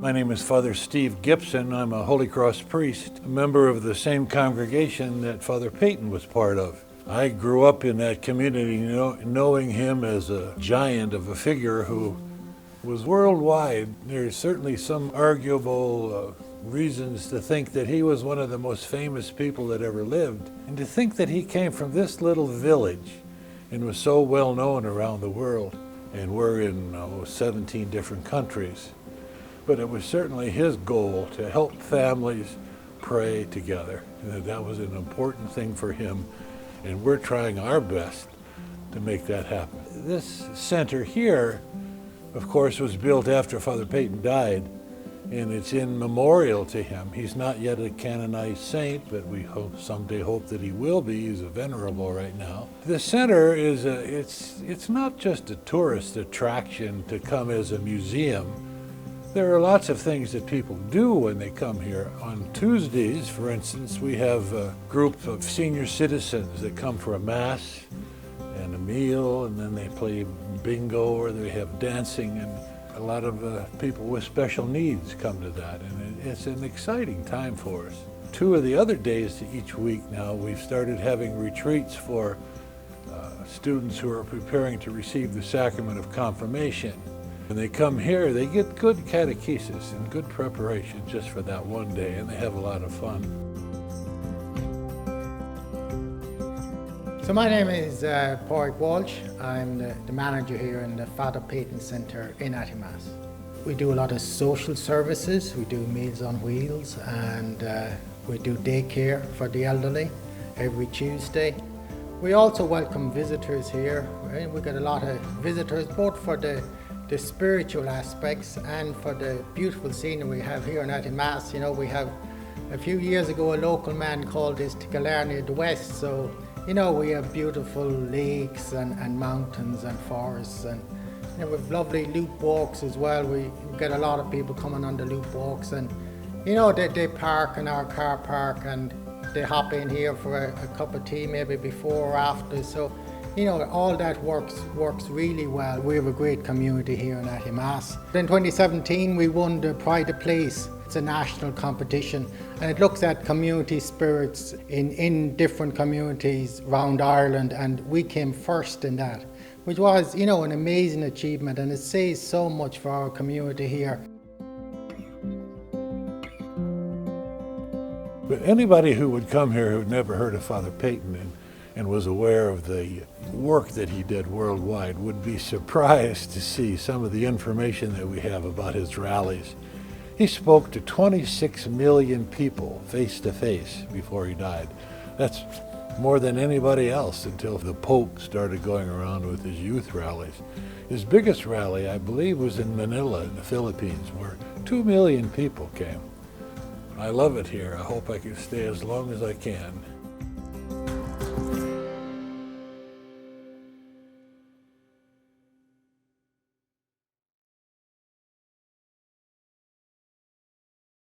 My name is Father Steve Gibson. I'm a Holy Cross priest, a member of the same congregation that Father Peyton was part of. I grew up in that community knowing him as a giant of a figure who was worldwide. There's certainly some arguable reasons to think that he was one of the most famous people that ever lived. And to think that he came from this little village and was so well known around the world. And we're in 17 different countries. But it was certainly his goal to help families pray together. And that was an important thing for him. And we're trying our best to make that happen. This center here, of course, was built after Father Peyton died, and it's in memorial to him. He's not yet a canonized saint, but we someday hope that he will be. He's a venerable right now. The center is it's not just a tourist attraction to come as a museum. There are lots of things that people do when they come here. On Tuesdays, for instance, we have a group of senior citizens that come for a mass and a meal, and then they play bingo or they have dancing, and a lot of people with special needs come to that, and it's an exciting time for us. 2 of the other days each week now, we've started having retreats for students who are preparing to receive the sacrament of confirmation. When they come here, they get good catechesis and good preparation just for that one day, and they have a lot of fun. So my name is Padraic Walsh. I'm the manager here in the Father Peyton Centre in Attymass. We do a lot of social services. We do Meals on Wheels, and we do daycare for the elderly every Tuesday. We also welcome visitors here. We get a lot of visitors, both for the spiritual aspects and for the beautiful scenery we have here in Attymass. You know, we have, a few years ago, a local man called this Tickalarney the West, so you know, we have beautiful lakes and mountains and forests, and you know, we have lovely loop walks as well. We get a lot of people coming on the loop walks, and you know, they park in our car park and they hop in here for a cup of tea maybe before or after. So you know, all that works really well. We have a great community here in Attymass. In 2017, we won the Pride of Place. It's a national competition, and it looks at community spirits in different communities around Ireland, and we came first in that, which was, you know, an amazing achievement, and it says so much for our community here. But anybody who would come here who'd never heard of Father Peyton and was aware of the work that he did worldwide would be surprised to see some of the information that we have about his rallies. He spoke to 26 million people face to face before he died. That's more than anybody else until the Pope started going around with his youth rallies. His biggest rally, I believe, was in Manila in the Philippines, where 2 million people came. I love it here. I hope I can stay as long as I can.